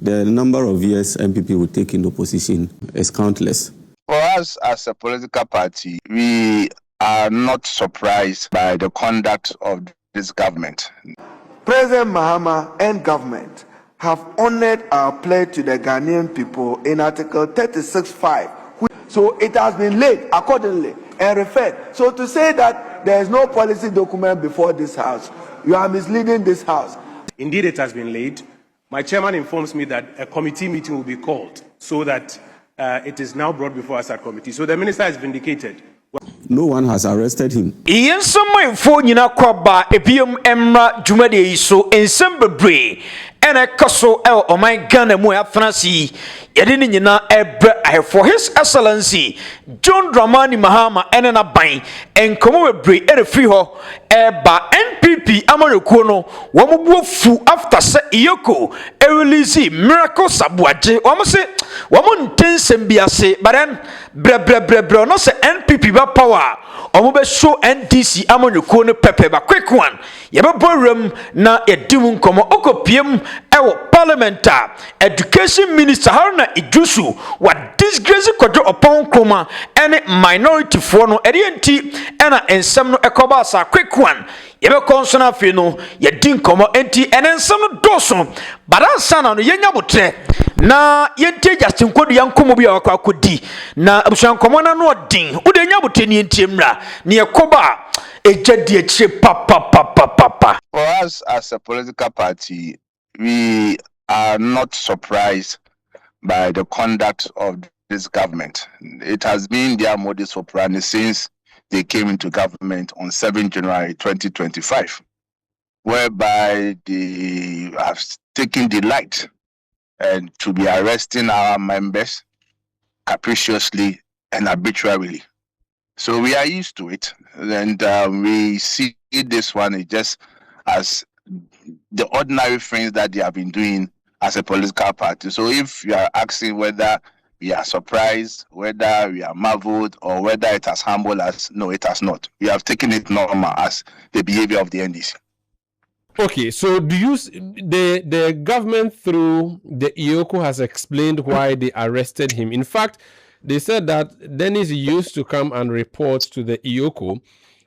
the number of years NPP will take in opposition is countless. For us as a political party, we are not surprised by the conduct of this government. President Mahama and government have honored our pledge to the Ghanaian people in Article 36(5). So it has been laid accordingly and referred. So to say that there is no policy document before this house, you are misleading this house. Indeed, it has been laid. My chairman informs me that a committee meeting will be called so that it is now brought before us at committee. So the minister has vindicated. No one has arrested him. Iyan somo info nyina kwaba ebiom emra dwumade yi so ensem bebre ene kaso el oman Ghana mu afransi yede ni nyina ebre for his excellency John Dramani Mahama ene na ban enkomo bebre ere free ho eba NPP amarekuo no womubu fu after se iyoko e release miracle Aboagye womse womuntensem biase baren bre no se NPP ba power omo be show NDC amarekuo no pepe ba quick one ye be borum na yedim nkomo okopiem ewo Parliamentary Education Minister Haruna iddrisu wa disgrace kojo opon kroma ene minority for no erienti ena ensem no ekoba sa quick one ye be konsona fi no ye din komo enti ene ensem no doso badansa na no yenya botre na yentie Justin Kodu yankomo bi akodi na abusan komo na no din wo de nya botre ni entie mra ne ekoba ejadi eche papa. For us as a political party, we are not surprised by the conduct of this government. It has been their modus operandi since they came into government on 7 January 2025, whereby they have taken delight and to be arresting our members capriciously and arbitrarily. So we are used to it, and we see this one just as the ordinary things that they have been doing as a political party. So if you are asking whether we are surprised, whether we are marveled, or whether it has humbled us, no, it has not. We have taken it normal as the behavior of the NDC. Okay, so do you the government through the Iyoko has explained why they arrested him? In fact, they said that Dennis used to come and report to the Iyoko,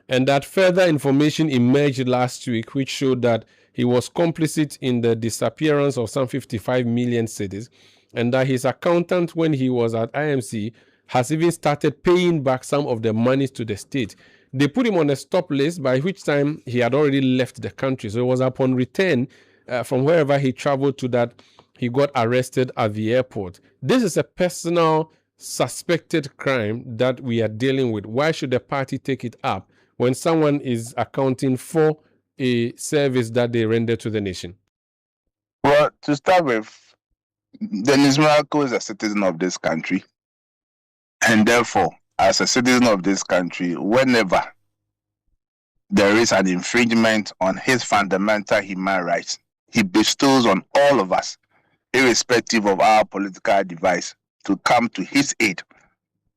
and that further information emerged last week which showed that he was complicit in the disappearance of some 55 million cedis, and that his accountant, when he was at IMC, has even started paying back some of the monies to the state. They put him on a stop list, by which time he had already left the country. So it was upon return from wherever he traveled to that he got arrested at the airport. This is a personal suspected crime that we are dealing with. Why should the party take it up when someone is accounting for a service that they render to the nation? Well, to start with, Dennis Miracle is a citizen of this country, and therefore, as a citizen of this country, whenever there is an infringement on his fundamental human rights, he bestows on all of us, irrespective of our political device, to come to his aid,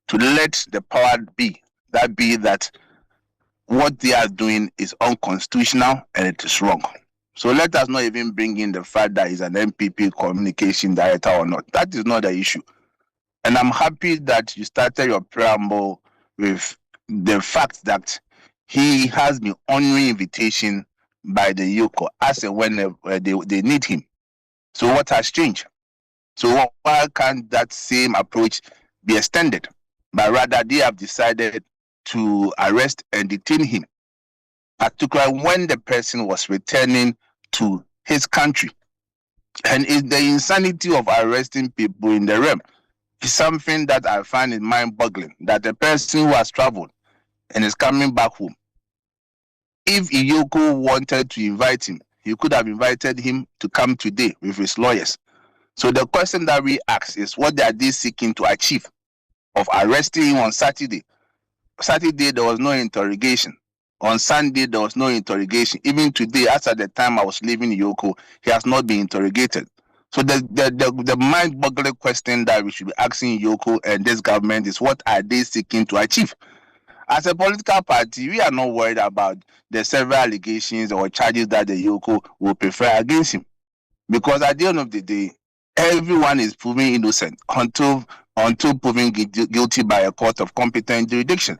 to let the power be that what they are doing is unconstitutional and it is wrong. So let us not even bring in the fact that he's an NPP communication director or not. That is not the issue. And I'm happy that you started your preamble with the fact that he has been honoring invitation by the Yoko as and when they need him. So what has changed? So why can't that same approach be extended? But rather they have decided to arrest and detain him, particularly when the person was returning to his country. And it's the insanity of arresting people in the realm is something that I find it mind-boggling, that the person who has traveled and is coming back home, if Iyoko wanted to invite him, he could have invited him to come today with his lawyers. So the question that we ask is, what are they seeking to achieve of arresting him on Saturday? Saturday, there was no interrogation. On Sunday, there was no interrogation. Even today, as at the time I was leaving Iyoko, he has not been interrogated. So the mind-boggling question that we should be asking Iyoko and this government is, what are they seeking to achieve? As a political party, we are not worried about the several allegations or charges that the Iyoko will prefer against him. Because at the end of the day, everyone is proven innocent until proven guilty by a court of competent jurisdiction.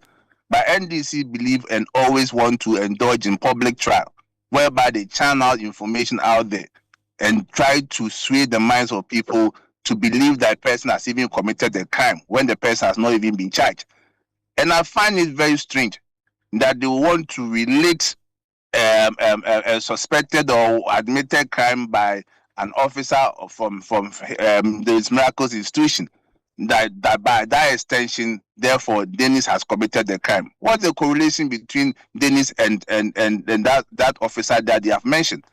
But NDC believe and always want to indulge in public trial, whereby they channel information out there and try to sway the minds of people to believe that person has even committed a crime when the person has not even been charged. And I find it very strange that they want to relate a suspected or admitted crime by an officer from the Miracles institution, that by that extension, therefore, Dennis has committed the crime. What's the correlation between Dennis and that officer that they have mentioned?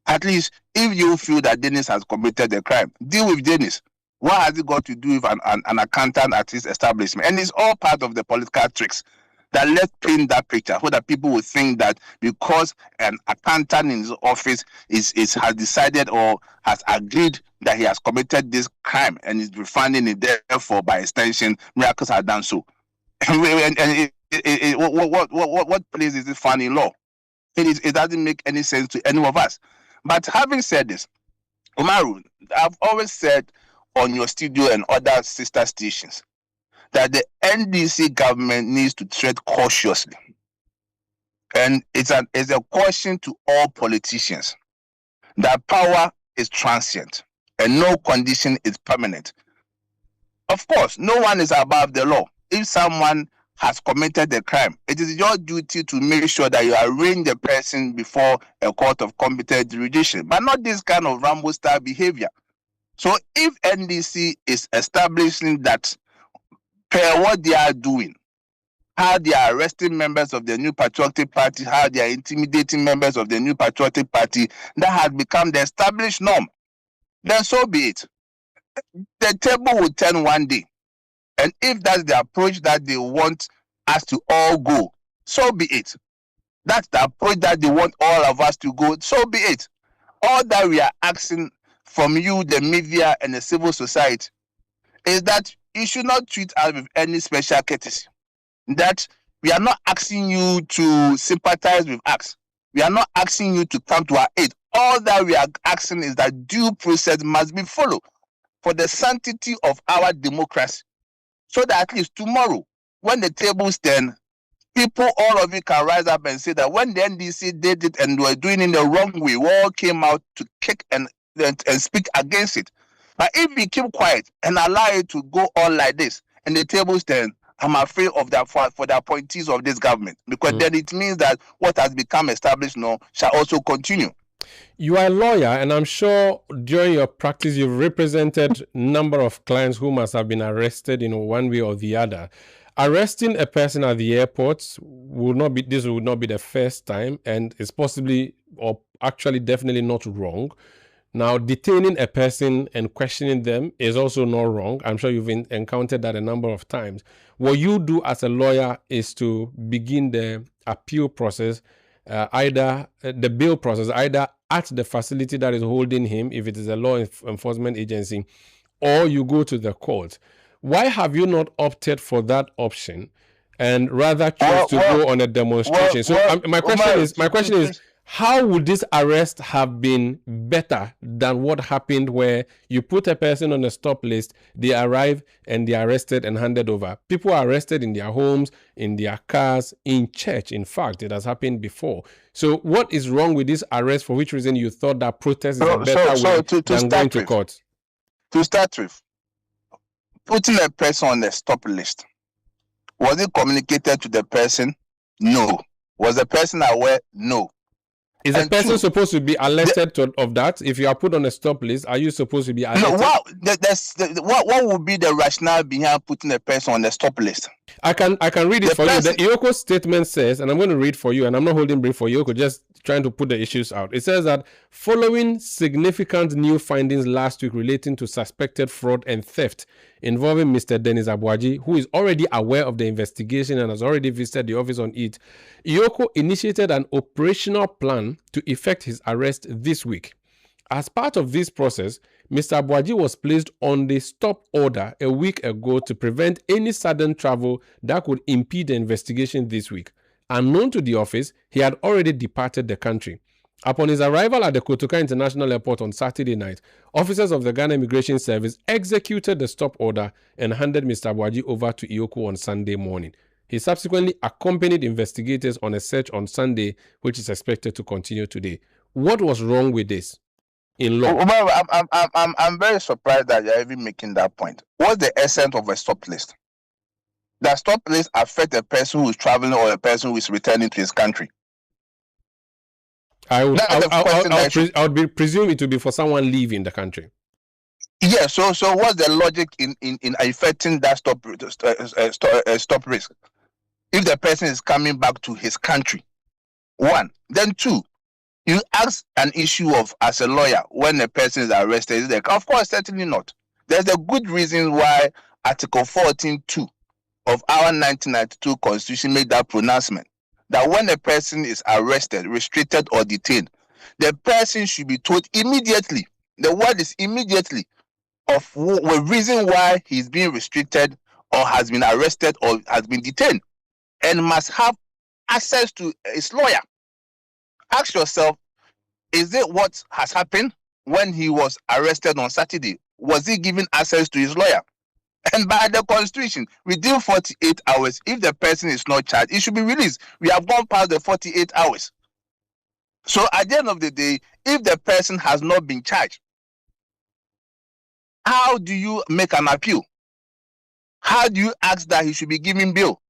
At least, if you feel that Dennis has committed the crime, deal with Dennis. What has it got to do with an accountant at his establishment? And it's all part of the political tricks. That let's paint that picture so that people will think that because an accountant in his office has decided or has agreed that he has committed this crime and is refunding it, therefore, by extension, Miracles has done so. And what place is it found in law? It doesn't make any sense to any of us. But having said this, Umaru, I've always said on your studio and other sister stations that the NDC government needs to tread cautiously. And it's a caution to all politicians that power is transient and no condition is permanent. Of course, no one is above the law. If someone has committed a crime, it is your duty to make sure that you arraign the person before a court of competent jurisdiction, but not this kind of Rambo-style behavior. So if NDC is establishing that per what they are doing, how they are arresting members of the New Patriotic Party, how they are intimidating members of the New Patriotic Party, that has become the established norm, then so be it. The table will turn one day. And if that's the approach that they want us to all go, so be it. That's the approach that they want all of us to go, so be it. All that we are asking from you, the media and the civil society, is that you should not treat us with any special courtesy. That we are not asking you to sympathize with us. We are not asking you to come to our aid. All that we are asking is that due process must be followed for the sanctity of our democracy. So that at least tomorrow, when the tables turn, people, all of you can rise up and say that when the NDC did it and were doing it the wrong way, we all came out to kick and speak against it. But if we keep quiet and allow it to go on like this, and the tables turn, I'm afraid of that for the appointees of this government, because then it means that what has become established now shall also continue. You are a lawyer, and I'm sure during your practice you've represented a number of clients who must have been arrested in one way or the other. Arresting a person at the airport would not be the first time, and it's possibly or actually definitely not wrong. Now, detaining a person and questioning them is also not wrong. I'm sure you've encountered that a number of times. What you do as a lawyer is to begin the appeal process, either the bail process, either at the facility that is holding him, if it is a law enforcement agency, or you go to the court. Why have you not opted for that option and rather choose to go on a demonstration? My question is, how would this arrest have been better than what happened where you put a person on a stop list, they arrive and they are arrested and handed over? People are arrested in their homes, in their cars, in church. In fact, it has happened before. So what is wrong with this arrest, for which reason you thought that protest is a better way than going to court? To start with, putting a person on the stop list, was it communicated to the person? No. Was the person aware? No. Is the person supposed to be alerted of that? If you are put on a stop list, are you supposed to be alerted? No, what would be the rationale behind putting a person on the stop list? I can read it for you. The IOCO statement says, and I'm going to read for you, and I'm not holding brief for IOCO, just trying to put the issues out. It says that following significant new findings last week relating to suspected fraud and theft involving Mr. Dennis Aboagye, who is already aware of the investigation and has already visited the office on it, IOCO initiated an operational plan to effect his arrest this week. As part of this process, Mr. Aboagye was placed on the stop order a week ago to prevent any sudden travel that could impede the investigation this week. Unknown to the office, he had already departed the country. Upon his arrival at the Kotoka International Airport on Saturday night, officers of the Ghana Immigration Service executed the stop order and handed Mr. Aboagye over to Iyoko on Sunday morning. He subsequently accompanied investigators on a search on Sunday, which is expected to continue today. What was wrong with this in law? I'm very surprised that you're even making that point. What's the essence of a stop list? Does stop list affect a person who is traveling or a person who is returning to his country? I would presume it would be for someone leaving the country. Yeah. So what's the logic in affecting that stop risk? If the person is coming back to his country, one. Then two, you ask an issue of as a lawyer when a person is arrested. Of course, certainly not. There's a good reason why Article 14.2 of our 1992 Constitution made that pronouncement. That when a person is arrested, restricted, or detained, the person should be told immediately. The word is immediately of the reason why he's being restricted or has been arrested or has been detained, and must have access to his lawyer. Ask yourself, is it what has happened when he was arrested on Saturday? Was he given access to his lawyer? And by the Constitution, within 48 hours, if the person is not charged, it should be released. We have gone past the 48 hours. So at the end of the day, if the person has not been charged, how do you make an appeal? How do you ask that he should be given bail?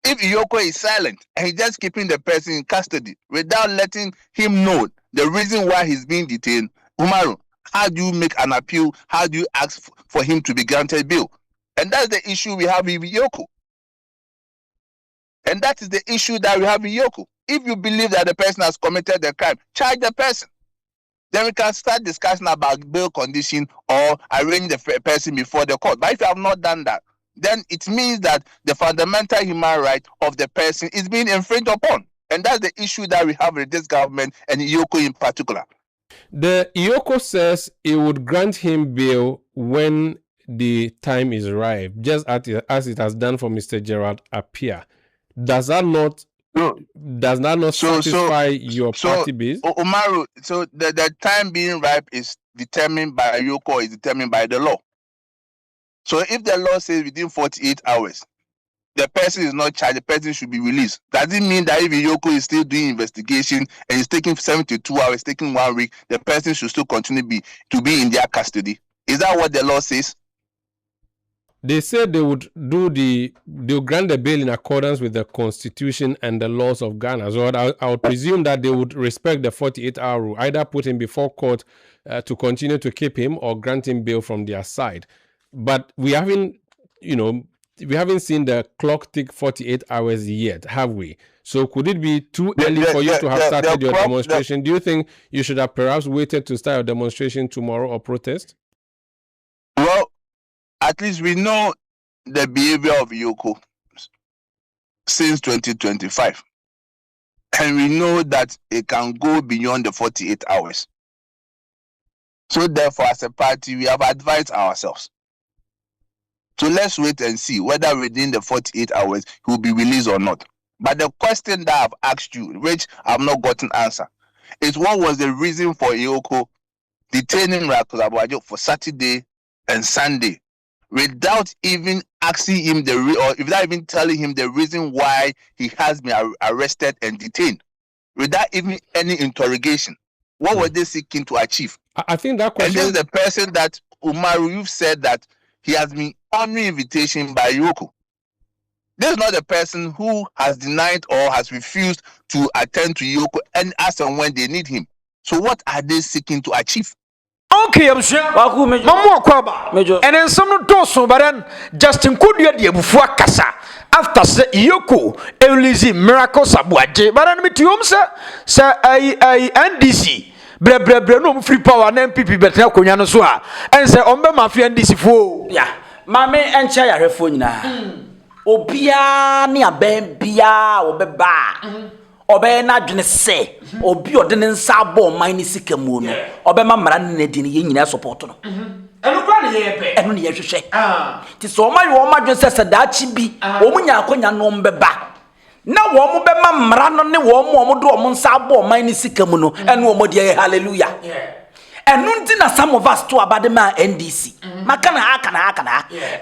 If Iyoko is silent and he's just keeping the person in custody without letting him know the reason why he's being detained, Umaru, how do you make an appeal? How do you ask for him to be granted bail? And that's the issue we have with Iyoko. And that is the issue that we have with Iyoko. If you believe that the person has committed the crime, charge the person. Then we can start discussing about bail condition or arrange the person before the court. But if you have not done that, then it means that the fundamental human right of the person is being infringed upon. And that's the issue that we have with this government and Iyoko in particular. The Iyoko says it would grant him bail when the time is ripe, just as it has done for Mr. Gerald Appiah. Does that not satisfy your party base? Umaru, so the time being ripe is determined by Iyoko, is determined by the law. So if the law says within 48 hours, the person is not charged, the person should be released. Does it mean that if Iyoko is still doing investigation and it's taking 72 hours, taking 1 week, the person should still continue to be in their custody? Is that what the law says? They said they'll grant the bail in accordance with the Constitution and the laws of Ghana. So I would presume that they would respect the 48-hour rule, either put him before court to continue to keep him or grant him bail from their side. But we haven't seen the clock tick 48 hours yet, have we? So could it be too early for you to have started your demonstration? Do you think you should have perhaps waited to start your demonstration tomorrow or protest? Well, at least we know the behavior of Iyoko since 2025. And we know that it can go beyond the 48 hours. So therefore, as a party, we have advised ourselves. So let's wait and see whether within the 48 hours he will be released or not. But the question that I've asked you, which I've not gotten answer, is what was the reason for Iyoko detaining Aboagye for Saturday and Sunday without even asking him without even telling him the reason why he has been arrested and detained, without even any interrogation? What were they seeking to achieve? I think that question. And this is the person that Umaru, you've said that he has been honoring invitation by Iyoko. This is not the person who has denied or has refused to attend to Iyoko and as and when they need him. So what are they seeking to achieve? Okay, I'm sure. Mamu akwaba. And then some no doso, but then Justin Kodua di ebufua kasa after say Iyoko release miracles Aboagye. But then me to home say NDC. Bre no free power na NPP betra konya no so a en say ombe mafia NDC fo ya mame enche ya refo nyina obia ne aben bia obeba obe na dwene se obi ode ne nsa abo man ni sikamu no obe ma mara ne di ne nyina support no eno kwa ne yepe eno ne yehwehwe ti so ma yo ma dwene se da chi bi omunya akonya no mbeba na wo mo be ma mmara no ne wo mo do mo nsa abo man ni sika mu no ene wo mo de hallelujah enu nti na some of us to abade ma NDC makana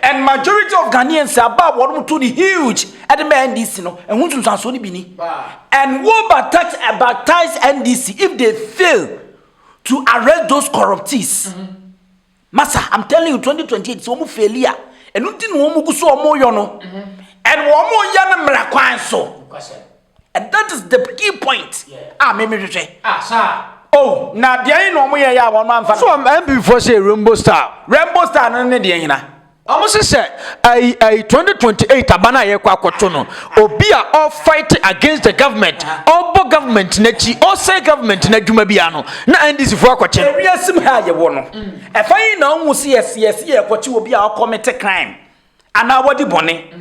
and majority of Ghanaians about what to the huge at the NDC no and who so so ni bini and wo baptize NDC if they fail to arrest those corruptees massa I'm telling you 2028 so mo failure enu nti no mo guso mo yo no and wo mo ya na mra kwan so and that is the key point me sir. oh, na dia no mo ye ya won man fa. So MP for say Rainbow Star no ne dia hina. Almost say 2028 abana ye kwa kwato no. Obi a all fight against the government. All bo government na chi, all say government na dwuma bia no. Na NDC for kwache. E wiasim ha ye wo no. E fa yin na onwu se yes ye kwache obi a commit crime. Ana wodi bone.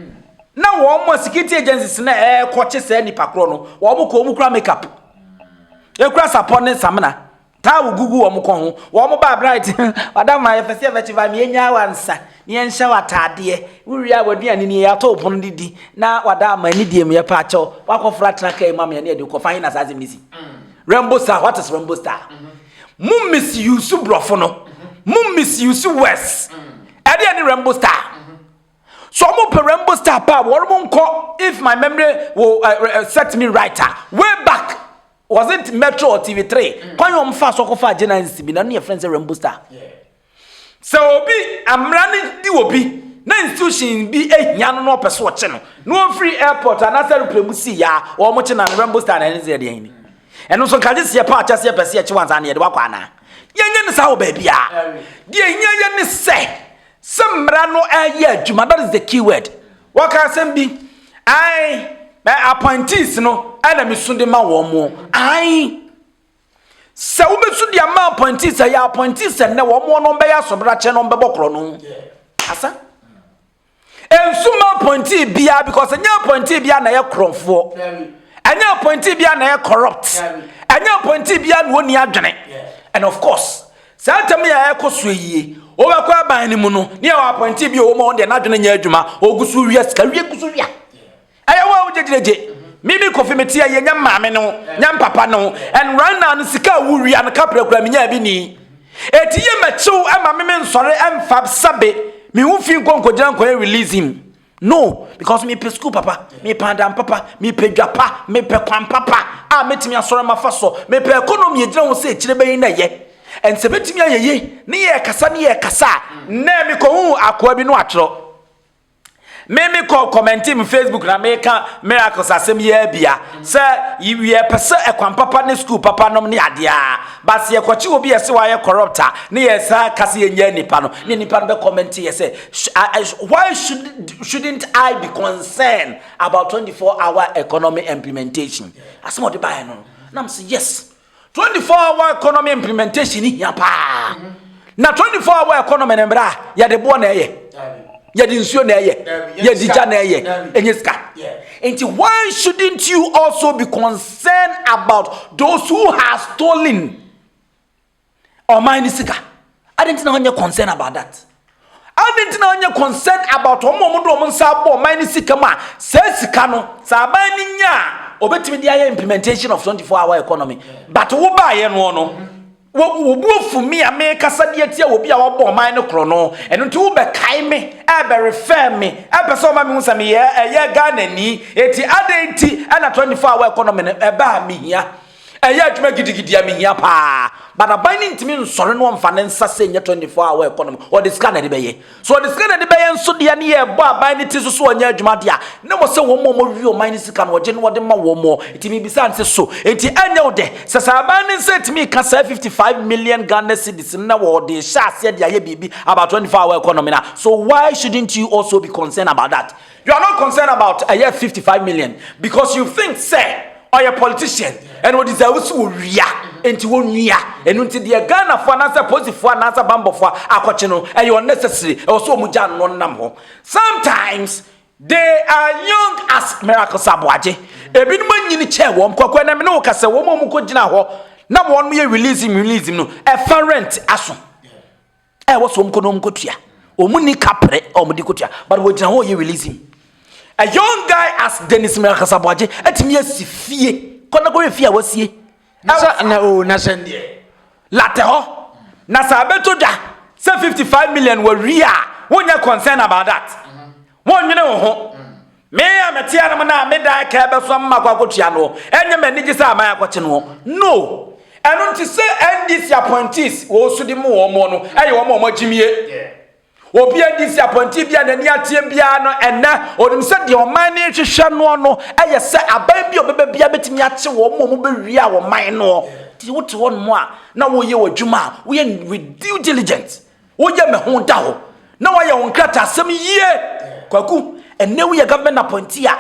Na wo mo security agencies na kwache se nipa kro no. Wo mo ko mu kra makeup. Ekura sapone samna ta ugugu wo mko ho wo mo ba bright madam ma yefese efechiva me enya wansa ne enhya watade wuria waduane ne ya to pon didi na wada ma ni die me ya pa cho wakofra traka e mam ya ne de ko fa hina sazim nisi Rainbow Star. What is Rainbow Star? Mum misuse brofo no mum misuse west e de ni Rainbow Star. So mo pe Rainbow Star pa wo mo nko if my memory will set me right way back. Was it Metro or TV3? Kwa yo mfa so kofa journalist bi na no your friends Rainbow Star. So obi amrani di obi na institution bi ehia no pese wo che no free airport and after replamusi ya wo mo che na Rainbow Star na nze de hin. Eno so kaje se pa acha se pese che wanza na ye de wakwa na. Yenye ne sa wo ba bia. De ehia ye ne se mra no aye adwuma, that is the keyword. Waka sem bi ai appointees no ana misunde ma wo mo ai se wo besu dia ma appointees ya appointees ne wo mo no be ya sobra che no be bokro no asa ensuma appointee bia because anya appointee bia na ye kromfo anya appointee bia na ye corrupt anya appointee bia no ni adwene and of course santem ya ekoso yie o be kwa ban ni mu no ne ya appointee bia wo mo de na adwene nya adwuma ogusu ria sika wie gusu ria ayawa ujejeje mimi kofi metia ye nya maame no nya papa no and right now sika wuri an kapra kura menya bi ni eti ye mechew ama meme nsore emfab sabe me hu fi nkonko jira nko release him no because me pe school papa me pandam papa me pe dwapa me pe kwan papa a metimi asore mafaso me pe economy jira ho se kire be na ye and se metimi ayeye ne ye kasa na me ko hu akoa bi no atro me call commenting Facebook na make miracles asem ye bia say we pese ekwan papa ne school papa nom ne adea but se ekwachi obi ese wa ye corrupter ne ye sa kase enya nipa no ne nipa no be comment ye say why shouldn't I be concerned about 24-hour economy implementation asem odi ba no na say yes 24-hour economy implementation here pa na 24-hour economy ne bra ya de bo na ye Yadinsuo na ye, yadija na ye, enyeska. And why shouldn't you also be concerned about those who have stolen or mine sika? I didn't know you're concerned about that. I didn't know you're concerned about omo sabo mine sika ma says kano sabani nya obetimi dia implementation of 24-hour economy. But wo ba ye no wo buofu me kasa de atia obi a wo bo man no kro no eno nti wo be kai me e be refer me e be so ma me hu sam ye Ghana ni eti adenti na 24-hour economy e ba me hia e adwuma gidigidi a me hia pa but abani ntimi nsore no mfa ne nsa se nya 24-hour economy or the scanner de be ye so the scanner de be ye nso de ne ye bo abani ti so onya adwuma de a ne mo se wo mo wi o man sika no oje ne wo de ma wo mo eti mi bisa nse so enti anya wo de se abani nse eti ka 55 million Ghana cedis na wo de sha ase de aye bibi about 24-hour economy na so why shouldn't you also be concerned about that? You are not concerned about a year 55 million because you think say or a politician and what is also ria into one year and until the Ghana for another positive for another bambo for akochino and you are necessary also mujan non namho. Sometimes they are young as miracles Aboagye. Ebin man yini chair wom kwakwa na me no kase wom mu ko gina ho na won me release him no e rent aso e wo so mko no mko tua omuni kapre omudi ko tua but wo gina ho ye release him a young guy as Dennis Aboagye etimi asifie kona go fie awasie na sende latte ho na sa beto da say 55 million we ria wonya concern about that wonwene wo ho me ametia na me da ka be so mma kwakotua no enye mani gi sa amaya kwache no enu nti say NDC appointees wo so di mu wo mo no eye wo mo jimie obi NDC appointee bia nani atie bia no enne onim se de oman ne hwehwe no eye se aban bi obebe bia betimi ache wo mo be wi a wo man no ti wote won mo a na wo ye wadwuma wo ye with due diligence wo ye me ho da ho na wo ye won krata asem yie kwaku enne wo ye government appointee a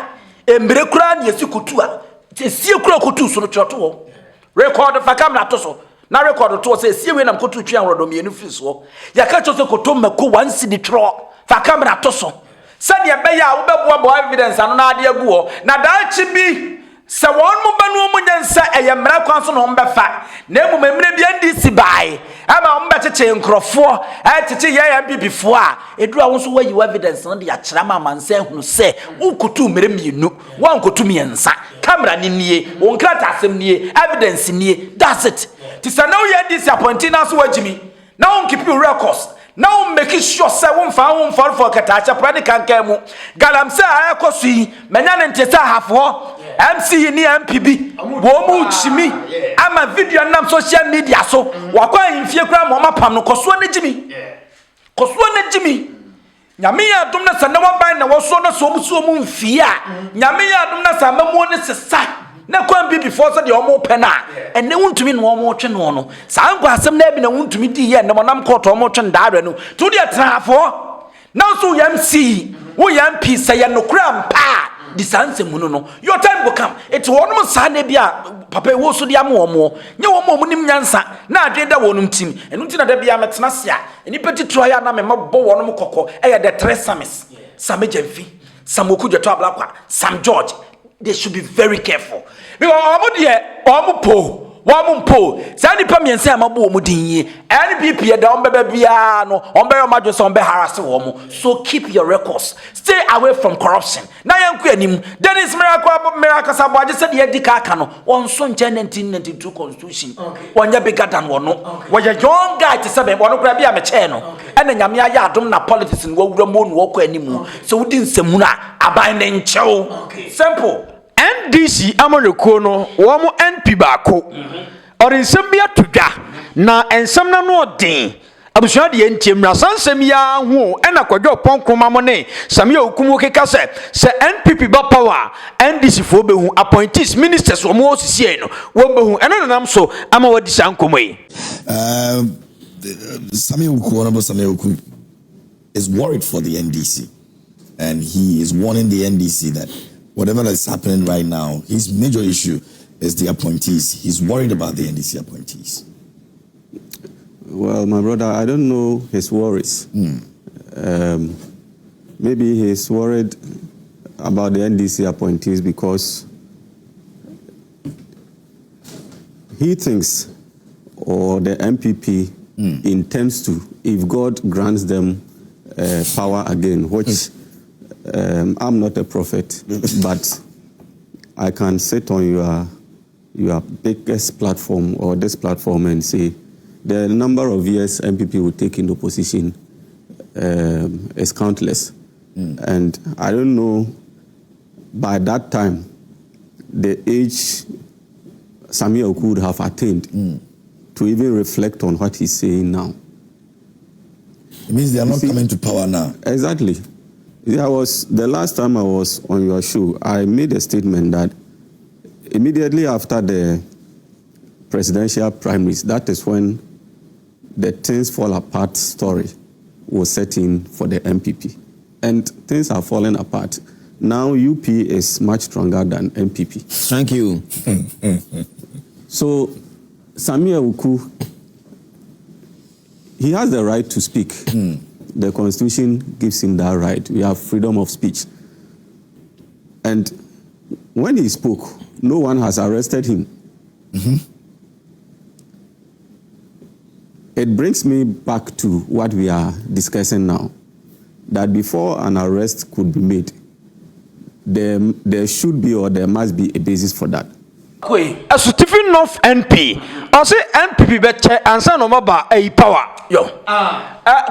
embre kura na yesikutu a esie kura kutu so no twoto wo record fa camera to so na record to say sie we nam kotu twa nrodo mienu free so ya ka cho so koto mako 1 cedi tro fa camera to so sani ebe ya wo bebo bo evidence anu na ade agu ho na da chi bi se won mo banu mo nyansa eye mra kwan so no mbefa na emu memre bi NDC bai ama mbe cheche nkrofo cheche ye NPP fo a edura won so wayi evidence no de ya kira ma mansa hunu se ukotu mere mienu wan kotu miensa camera ni nie won krata asem nie evidence nie that's it ti say now you disappointing us wajimi now keep your records now make sure say won fa for katacha prani kanka mu galam say akosu yi menya ne ntesa hafo MC ni MPB wo mu chimi ama video nam social media so wakwa infie kra mo mapam no koso na jimi nyame ya dum na sanda waban na wo so na so mu mfie a nyame ya dum na sa mamu ne sesa na kwan bi before so de omo pena ene wuntumi no omo twe no no sa ngwa asem na bi na wuntumi di ye ne monam court omo twe ndaare no to de trafo na so MC wo yam pi say no kra mpa di sanse mu no your time go come it wonum sa na bia papa wo so de am omo nye omo nim nyansa na adwe da wonum tim enu nti na da bia metena se a eni peti troya na me mabbo wonum kokko e the tres samis samejemfi samoku jeto ablakwa Sam George. They should be very careful because ompo say nipa miense amabo omudin NPP da ombebe bia no ombe omadwo so ombe harass wo so keep your records, stay away from corruption na yanku anim Dennis Miracle Aboagye said ye di ka no won so nche 1992 constitution wonya bigger than wono wo ye young guy to say wono kura bia me che no ene nyame ya adom na politics no wura mo no wokọ animu so wudi nsemu na aban ne nchew simple NDC amoneko no wo mo NP baako orinsem bia tudwa na ensem na no den abusua de entiemra sansem ya ho ena kwadwo ponkroma mo ne samia okumu keka se NPP ba power NDC fo behu appointees ministers wo mo osisi no wo behu eno nanam so ama wadi sankomoi Honorable Samia Oku is worried for the NDC, and he is warning the NDC that whatever that's happening right now, his major issue is the appointees. He's worried about the NDC appointees. Well, my brother, I don't know his worries. Maybe he's worried about the NDC appointees because he thinks, or the MPP intends to, if God grants them power again, which I'm not a prophet, but I can sit on your biggest platform or this platform and say the number of years MPP will take in the opposition is countless. And I don't know, by that time, the age Samia Oku would have attained to even reflect on what he's saying now. It means they are not coming to power now. Exactly. The last time I was on your show, I made a statement that immediately after the presidential primaries, that is when the things fall apart story was set in for the MPP. And things are falling apart. Now UP is much stronger than MPP. Thank you. So Samia Oku, he has the right to speak. The Constitution gives him that right. We have freedom of speech. And when he spoke, no one has arrested him. It brings me back to what we are discussing now, that before an arrest could be made, there should be or there must be a basis for that. As Stephen North NP, I say NPP beche ansa no maba a power. Yo.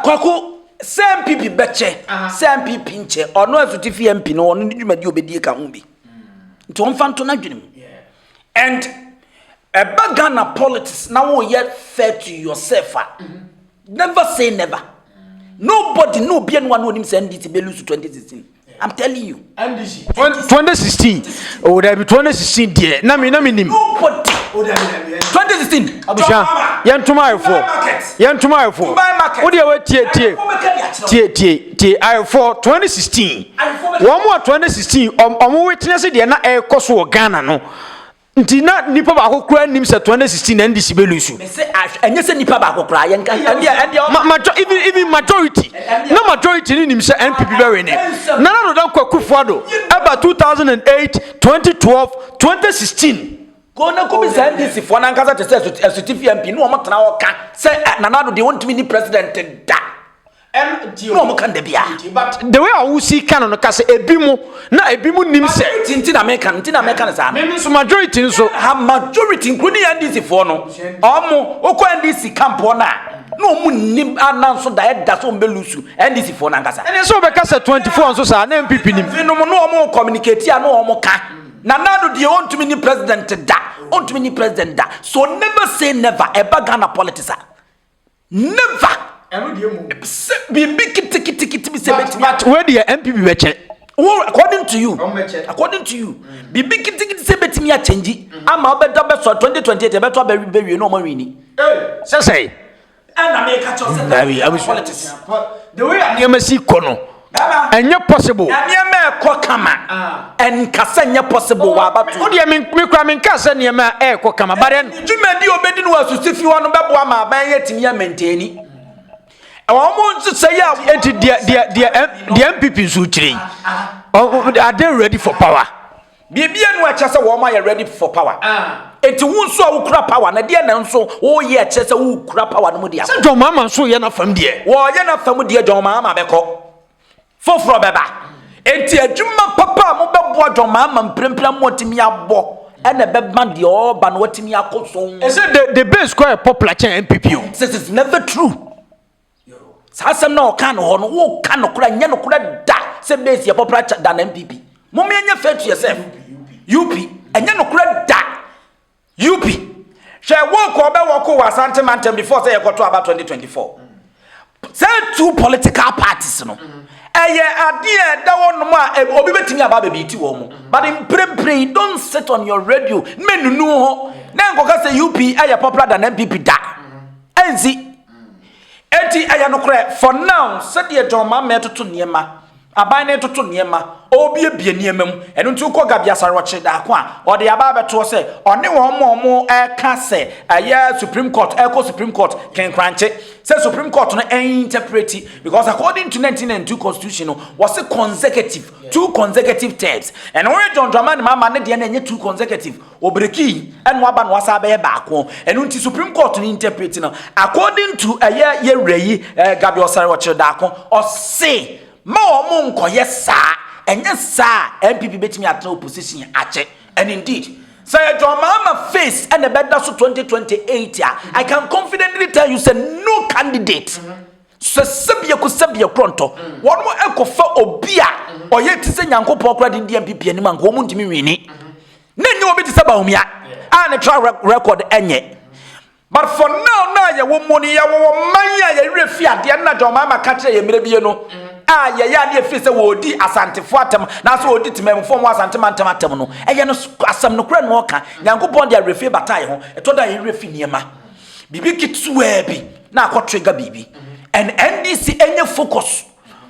Kwaku say NPP beche, say NPP nche, or no as Stephen MP no onu dwumadi obedi ka ho bi. Nti on fanto na dwenem. And Ghana politics now will yet fair to yourself. Never say never. Nobody, no be anyone who himself NDC be lose to 2016. I'm telling you. NDC 2016. Oh, there be 2016 there. Nami nim. Nobody. 2016. Abusha. Yantuma I4. What do you wait tie I4 2016. One more 2016. Omo witness dey na e koso Ghana no. Nti na nipa ba ko kura nim se 2016 NDC be lose. Me say enye se nipa ba ko kura yen kan even majority. No majority ni nim se NPP be win. Nana no don kwaku fuado. About 2008, 2012, 2016. Gona ko be say NDC fo na nkasa te say STF MP no mo tena wo ka say Nana do dey want me ni president da. No mo kan de bia. But the way I will see canon ka say ebimu na ebimu nim se tinti na American sa. Me so majority so ha majority including NDC for no. Omo okọ NDC camp na no mu nim ananso da so mbelusu NDC for na nkasa. And so be ka say 24 so sa na MPP nim. No omo communicate ya no omo ka. Nana do dey want me ni president da. Want me ni president da. So never say never eba Ghana politics. Never. But where the MPP beche? According to you, be big say bet me a change. I'm a better best for 2028. Better be no more winning. Say, and I make a choice. I was politics. The way I never see Kono. And you're possible. And Cassania possible. What do you mean? We come in Cassania air Kokama, but then you may be obedient was to see you on the Babwama by it in your maintaining. I want to say, the MPP Sutri. Are they ready for power? Baby, and watch us a woman are ready for power. It won't so crap power, and dear and so, oh, yeah, Chester who crap power. John Mama, so you're not from dear. Well, you're not from dear John Mama Beko. For Baba. And dear Juma Papa, Mobile John Mama, Primplam, what me a bo, and a bedman, the orb, and what me a coson. Is it the best square popular MPP? This is never true. Sasa no can on who can cry nyano kura da se base your popular than MPP. Mommy and fair to yourself. UP and nyano kura da UP. Shall walk over Santamantam before say I got to about 2024. Say two political parties no. Idea that one more obi beting about baby two. But in pray don't sit on your radio. Men no now go say UP are popular than MPP da. And see enti ayanokre for now said ye John Mahama to niema aban ne to niema obi ebie niema mu enu nti ukọ gabia sarwache da kwa o de aba beto se one won ka se aya Supreme Court Supreme Court ken kranche say Supreme Court no interpret because according to 1992 constitution was a consecutive two consecutive terms and when John Dramani Mahama ne de na nye two consecutive obreki enu aba no wasa be ba ko enu nti Supreme Court no interpret no according to aya ye reyi gabia sarwache da ko o say ma omo nkoye saa enye saa MPP betimi atra opposition ache and indeed say John Mahama face and the better so 2028 I can confidently tell you say no candidate so sabia kronto one mo ekofa obia oye tise nyankopon kra de MPP ani man ko mu ntimi wini na nyi obi tise ba homia a ne track record enye. But for now ye wo money ya wo man ya refi ade na John Mahama ka kire ye mrebie no ya ne efi se wo di asantefo atem na so odi timemfo mo asantemantam atem no eye no asam no kra no ka nyankopon dia refi batai ho eto da ye refi niema bibi kitsuwa bi na akotrega bibi and NDC enye focus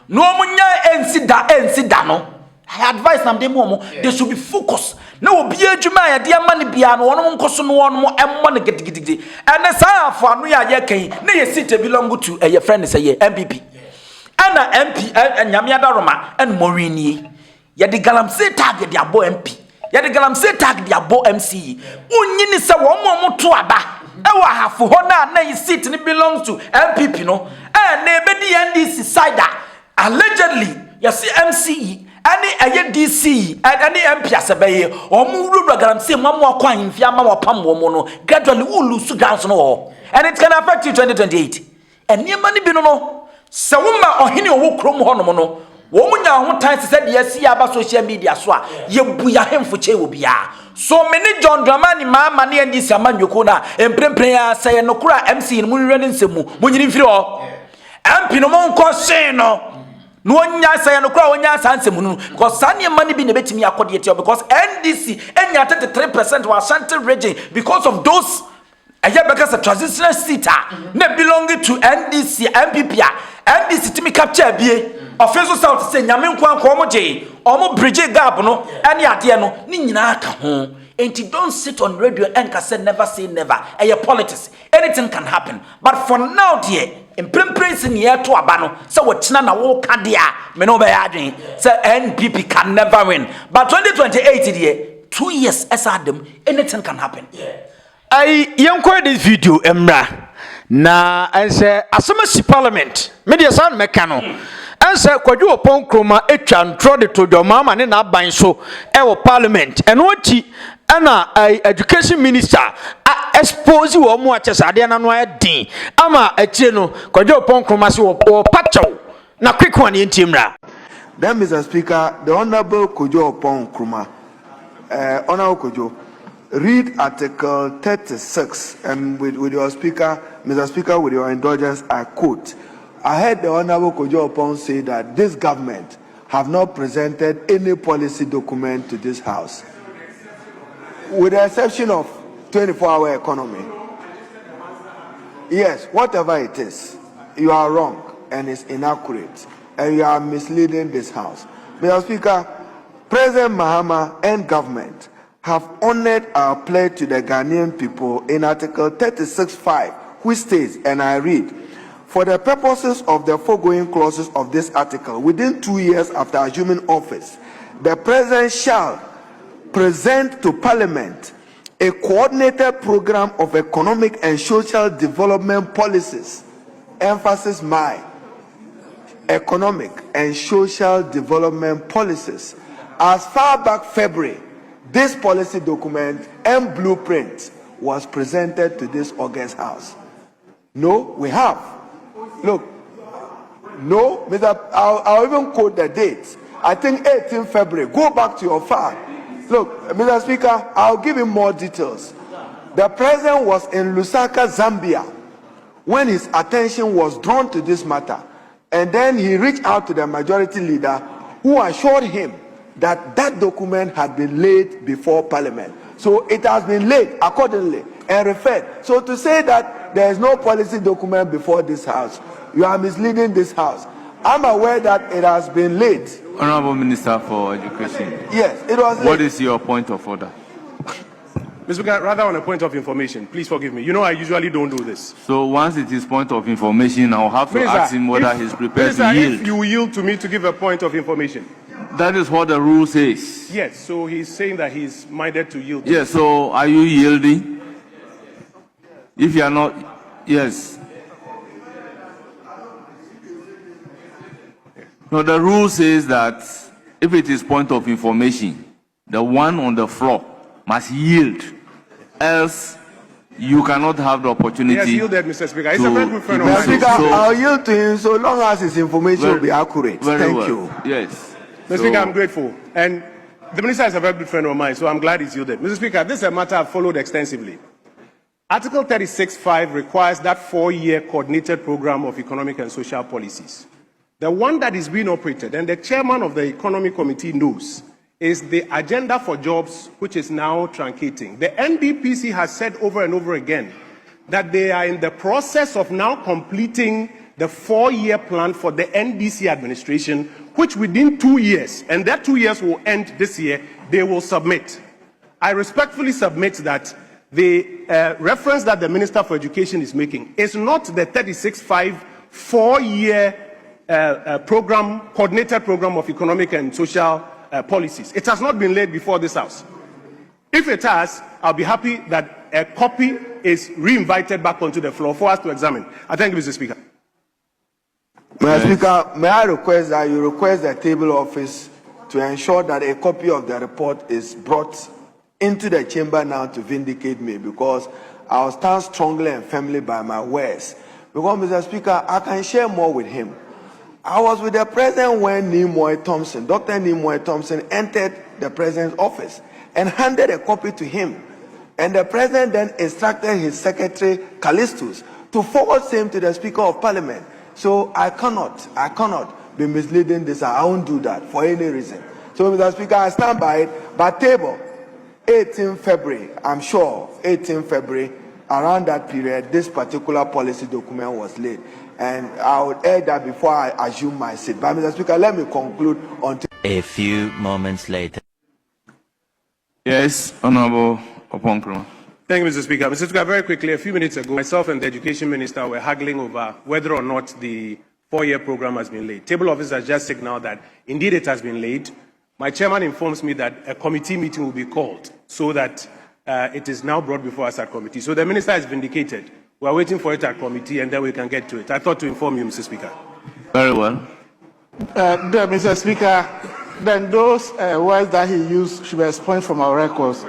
no munya ensi da no I advise them they should be focused. No be adwuma ya de amane bia no wono nkoso no wono emmo ne gidigidi and the sign for anu ya ye kan na ye seat belong to a friend say MPP ana MP nyame adaroma and morini ye de galamsey tag de abo MP ye de galamsey tag de abo MC unyini se wo mo to aba e wa hafo ho na ye seat ne belongs to MPP no na ebedi NDC side allegedly you see MCE any DC any MP asebeye omu galamsey mamu akwa himfia ma wapam wo mo no gradually will lose grounds no, and it can affect you 2028 and near money bi no se woma ohene owo krom ho no no wo munya ho tan se de yesi aba social media so a ye buya hemfo che wo bia so many John Dramani Mahama ne NDC amanweko na emprempren ya se no kura MC no munwe ne nsemu munyini mfiri ho MP no mon ko sen no no nya say no kura onya sansem no because sane money bi ne betimi akode etio because NDC enya 33% wa Ashanti region because of those because a transitional seat ne belonging to NDC NPP NDC timi capture bie official south say nyame nkwan ko mo je omo bridge gap no ene ade no ni nyina aka ho and don't sit on radio and say never say never politics anything can happen but for now dear in prince in year to abano so what china na wo ka dia me no be adwen say NPP can never win but 2028 dear 2 years as adam anything can happen. I yankwa this video emra na ense asemasi parliament media san mekano ense kwadwo opon kroma etwa ntro de to Mahama ne na ban so e wo parliament eno chi ana education minister expose wo mo achesade na no adin ama achie no kwadwo opon kroma se wo pachaw na quick one yentimra. Then Mr. Speaker, the Honorable Kojo Opon Nkrumah, Honorable Kojo, read Article 36, and with your Speaker, Mr. Speaker, with your indulgence, I quote, I heard the Honorable Kojo Opon say that this government have not presented any policy document to this House, with the exception of 24-hour economy. Yes, whatever it is, you are wrong and it's inaccurate, and you are misleading this House. Mr. Speaker, President Mahama and government have honored our pledge to the Ghanaian people in Article 36(5), which states, and I read, for the purposes of the foregoing clauses of this article, within 2 years after assuming office, the President shall present to Parliament a coordinated program of economic and social development policies, emphasis my economic and social development policies. As far back February, this policy document and blueprint was presented to this August House. No, we have. Look, no, Mr. I'll even quote the dates. I think 18 February. Go back to your file. Look, Mr. Speaker, I'll give you more details. The president was in Lusaka, Zambia, when his attention was drawn to this matter. And then he reached out to the majority leader, who assured him that that document had been laid before Parliament. So it has been laid accordingly and referred. So to say that there is no policy document before this House, you are misleading this House. I'm aware that it has been laid. Honorable Minister for Education. Yes, it was laid. What is your point of order? Mr. Speaker, rather on a point of information, please forgive me. You know I usually don't do this. So once it is point of information, I'll have to ask him whether he's prepared to yield. If you yield to me to give a point of information. That is what the rule says. Yes, so he's saying that he's minded to yield. Yes, so are you yielding? If you are not, yes. No, the rule says that if it is point of information, the one on the floor must yield. Else, you cannot have the opportunity. Yes, yielded, Mr. Speaker. He's a very good friend of Mr. mine. Speaker, I'll yield to him so long as his information will be accurate. Thank you. Yes. Mr. Speaker, I'm grateful. And the minister is a very good friend of mine, so I'm glad he's yielded. Mr. Speaker, this is a matter I've followed extensively. Article 36(5) requires that 4-year coordinated program of economic and social policies. The one that is being operated, and the chairman of the Economic Committee knows, is the agenda for jobs, which is now truncating. The NDPC has said over and over again that they are in the process of now completing the 4-year plan for the NDC administration, which within 2 years, and that 2 years will end this year, they will submit. I respectfully submit that the reference that the Minister for Education is making is not the 36(5) 4-year program, coordinated program of economic and social policies. It has not been laid before this House. If it has, I'll be happy that a copy is re-invited back onto the floor for us to examine. I thank you, Mr. Speaker. Mr. Speaker, may I request that you request the table office to ensure that a copy of the report is brought into the chamber now to vindicate me, because I'll stand strongly and firmly by my words. Because, Mr. Speaker, I can share more with him. I was with the president when Dr. Nimoy Thompson entered the president's office and handed a copy to him. And the president then instructed his secretary, Callistus, to forward same to the Speaker of Parliament. So I cannot be misleading this. I won't do that for any reason. So, Mr. Speaker, I stand by it. But table, 18 February, I'm sure, 18 February, around that period, this particular policy document was laid. And I would add that before I assume my seat. But, Mr. Speaker, let me conclude on. A few moments later. Yes, Honorable Oponkro. Thank you, Mr. Speaker. Mr. Speaker, very quickly, a few minutes ago, myself and the Education Minister were haggling over whether or not the 4-year program has been laid. Table office has just signaled that indeed it has been laid. My chairman informs me that a committee meeting will be called so that it is now brought before us at committee. So the minister is vindicated. We are waiting for it at committee and then we can get to it. I thought to inform you, Mr. Speaker. Very well. Mr. Speaker, then those words that he used should be expunged from our records.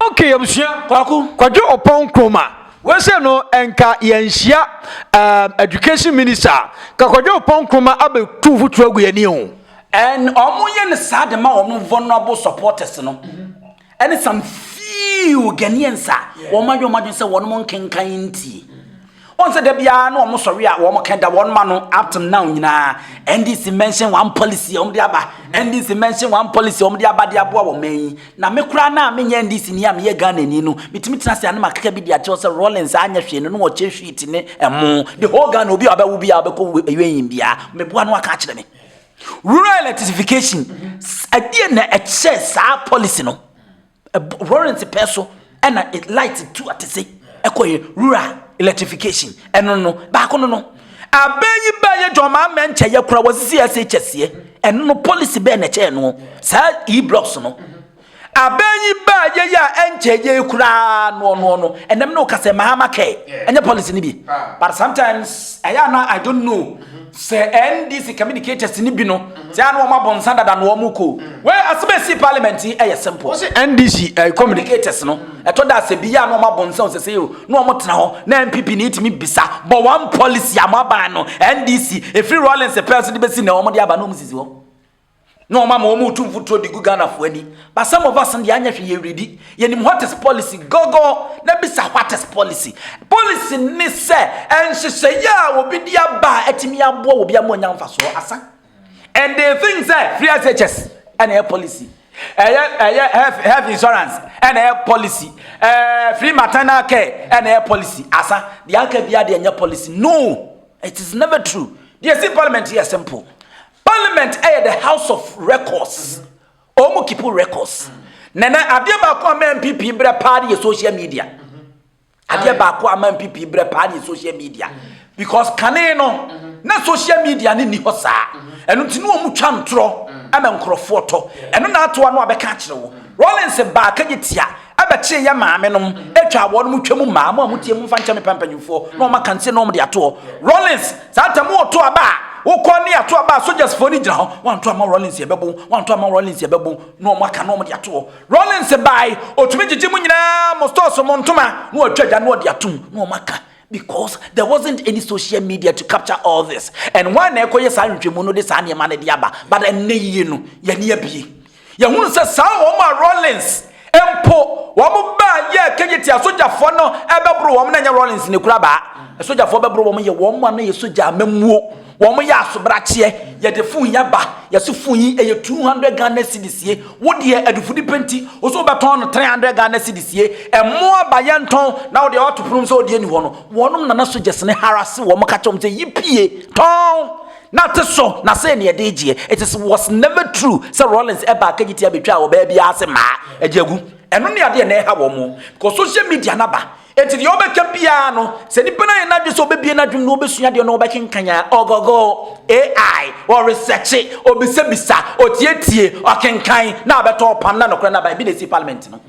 Okay, abusia kwadwo opon kroma we say no enka yenhia education minister ka kwadwo opon kroma abetu futu agu yani o and omunye ne sade ma omu vulnerable supporters no and some few Ghanaians womadwo say won mon kenkan nti on said there be no sorry a wo kenda one man up to now nyina NDC mention one policy de aba NDC mention one policy de aba de aboa wo man na me kura na me nya NDC ni am ye Ghana ni no mitimi tena se anama kaka bi dia che say Rollins anya hwe no wo che hwiti ne emo the whole Ghana obi aba wo bi abeko ewen bia me boa no aka kire me rural electrification adie na a che sa policy no Rollins peso and it light to atese ekoye rural electrification eno no ba ko no abenyi ba ye joma menche ye kura wasisi SHS eno no policy be na che no sa e-blocks no abenyi ba ye ya enche ye kura no enem no ka se Mahama ke enye policy ni bi but sometimes I don't know say NDC communicators ni bi no say anu ma bon sanda da no muko we asibesi parliament e simple NDC communicators no eto da se bi ya no ma bon say say o no mo tena ho na NPP ni itimi bisa but one policy amaba no NDC e free Rollins person be si na omo de aba no musisi ho no mama omo tumfuto di Ghana fo ani but some of us and anya hwe ye ready ye nim what is policy gogo na bisa what is policy ni se enhye ya obi dia ba atimi abo obi amonya mfa so asa and the things say free SHS and air policy health insurance and air policy free maternal care and air policy asa the anka bia de anya policy no it is never true the parliament here simple. Parliament is the house of records. Omo keep records. Nana adia ba ko am NPP bre party social media. Adia ba ko am NPP bre party social media. Because kane no na social media ni ho saa. Eno nti no omu twa ntro ama nkrofo to. Eno na ato ano abeka kire wo. Rollins ba ka gitia abeche ya maame nom etwa wo no twam maama amutie mu fa ncha me pampanyufo no ma kanse no mo de ato. Rollins sata mo to aba ukoni ato aba soldiers for ni jira ho wan to ama Rollins ye bebo wan to ama Rollins ye bebo no mo aka no mo de ato Rollins bai otumi jiji mu nyina mo store so mo ntoma no atwaja no de atum no mo aka because there wasn't any social media to capture all this and one ekoye sa ntwemu no de sa ne ma ne de aba but enne yie no ye ne abie ye hunu se sa wo ma Rollins empo wo mo ba ye kegyeti asoja fo no ebebro wo mo na nya Rollins ne kura ba asoja fo bebro wo mo ye wo mo na ye soja amamuo wo mo ya sobrache ye de fun ya ba ye so fun yi e 200 Ghana cedis ye wo de adufudi penti o so beton no 300 Ghana cedis ye e mo abaye nton na wo de otoprum so de ni ho no wonom na soja sene harass wo mo ka chom say yipie ton not so na say ne de gie it was never true say Rollins e ba kagiti abetwa wo ba bia ase ma ajagu eno ne ade na e ha wo mo because social media na ba enti de obeka bia no se nipa na na dwe so obebie na dwum no obesua de no obekenkanya ogogo AI or research obisabisa otietie okenkan na abeto pam na nokra na ba bi na parliament no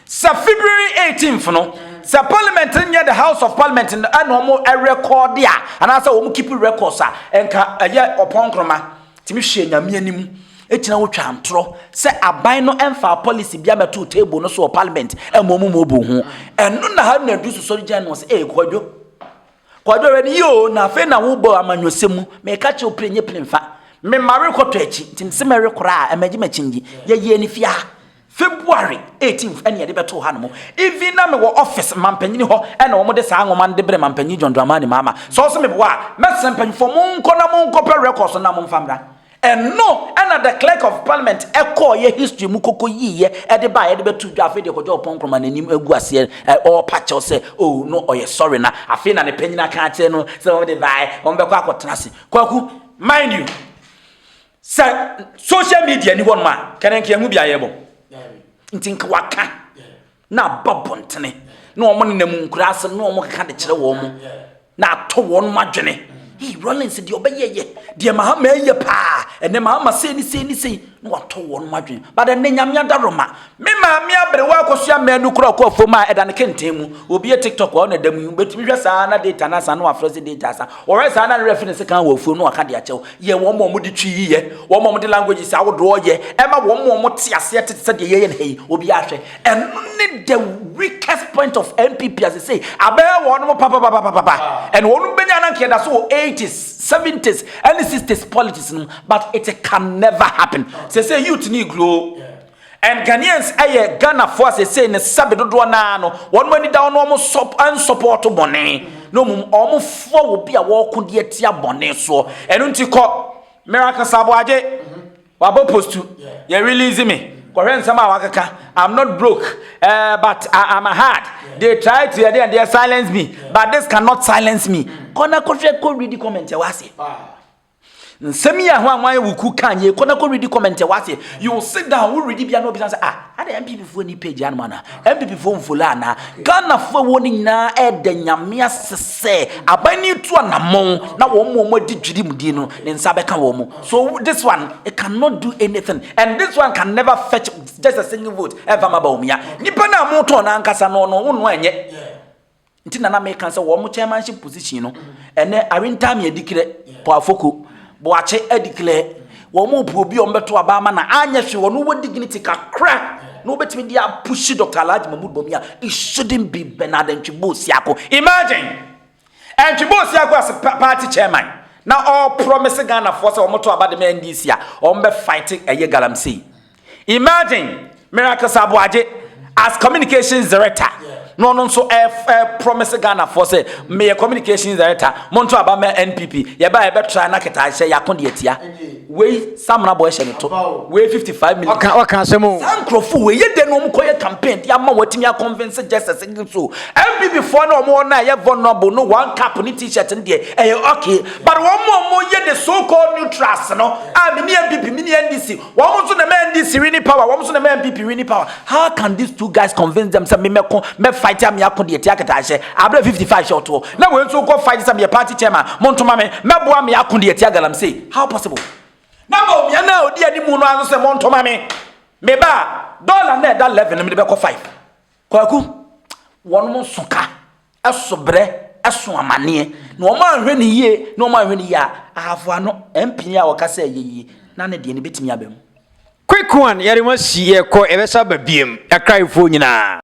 sa February 18th no sa parliament near the house of parliament and no record dia and asa wo keep records enka eye oponkroma timi hwe nyame anim etina wo twantro se aban no emfa policy bia meto table no so parliament emomu mobo hu eno na ha na iddrisu so gian no se kwadwo ready yo na fe na wo bo amanyosemu me ka che oprenye plemfa me mare kwoto achi tim se mere kora amaji machinji ye ni fia February 18th any de beto ha no even na me wo office mampanyini ho e na wo de saa ngoma de bre mampanyi John Dramani mama so me bo a mesen panyi for monko na monko pe records na momfamra and no and the clerk of parliament echo ye history mu koko yiye e de ba ye de betu dwa afi de kojo ponkroma nanim egu ase or patch say oh no oh yeah sorry na afi na ne panyina ka ate no so de bai on be kwa akotrase kwaku mind you social media ni won ma kenenke hu bia ye bo ntinka waka na babontene na omo ne namu nkura ase na omo keka de kire wo mo na ato won madwene Rollins de obeyeye de Mahama ye pa ene Mahama se ni no wato won madwene but ene nyamya daroma me maami abrewa akosua manu kura ko afoma edane kentemu obi e TikTok wa na damu betumi hwe saa na data na saa no afrose data saa ore saa na reference kan wa afuo no aka de achew ye wo mo de twi yiye wo mo de language saa wo do ye e ma wo mo te ase tete de ye hey obi ahwe and the weakest point of NPP as they say abe wo no papa and wo no benya na nke da so 80s 70s and 60s politics but it can never happen say youth need grow and Ghanaians aye Ghana force say ne sabe dodo na no one mani down no mo support bone no mum omo fo wo bia wo ko de atia bone so enu nti ko miracle Aboagye wabo post you release me Korean sama wakaka I'm not broke but I'm a hard they try to and they silence me but this cannot silence me kona ko read the comment ya wase Nsemia ho anwan wuku kanye kona ko read comment wase you will sit down we read bia no be say the MPP fo ni page an mana MPP fo mfolo ana Ghana fo woni nyina e de nyame asese abani tu anamon na wo mo di dwiri mudi no ne nsa beka wo mo so this one it cannot do anything and this one can never fetch just a single vote ever maba omia nipa na mo to na ankasa no wonu anye ntina na make say wo mo chairmanship position no ene arintam ye dikire po afoko Boache declare womo obi ombeto abama na anya hwe wono wo dignity kakra no betimi dia push Dr. Alhaji Mahmoud Bawumia it shouldn't be Bernard Ntwibosiako imagine Ntwibosiako as party chairman now all promise Ghana force omoto abade NDC a ombe fighting eye galamsey imagine Miracle Aboagye as communications director no so promise Ghana for say me communications director monto abama NPP ye ba e be try na keta hye yakon de atia we samna boy hye to we 55 million waka asemo sankrofo we ye de no mkoye campaign dia ma watimi a convince just as so NPP for no mo na ye vulnerable no one cap ni t-shirt ndie okay but one more ye the so called neutrals no me NPP me NDC one so na NDC winning power one so na NPP winning power how can these two guys convince them say me fight am ya kodi eti akata hye abra 55 short wo na we so go fight some party chairman montoma me meboa me akodi eti agalamsey how possible na mo me na odi ani mu no aso se montoma me ba dollar na da 11 me be ko 5 kwaku won mo soka esobre eso amane na o ma hwe ni yie na o ma hwe ni ya ahafo ano MP a wakasa yeye na ne de ne betimi abam quick one yare ma sie ko ebesa babiem akraifo nyina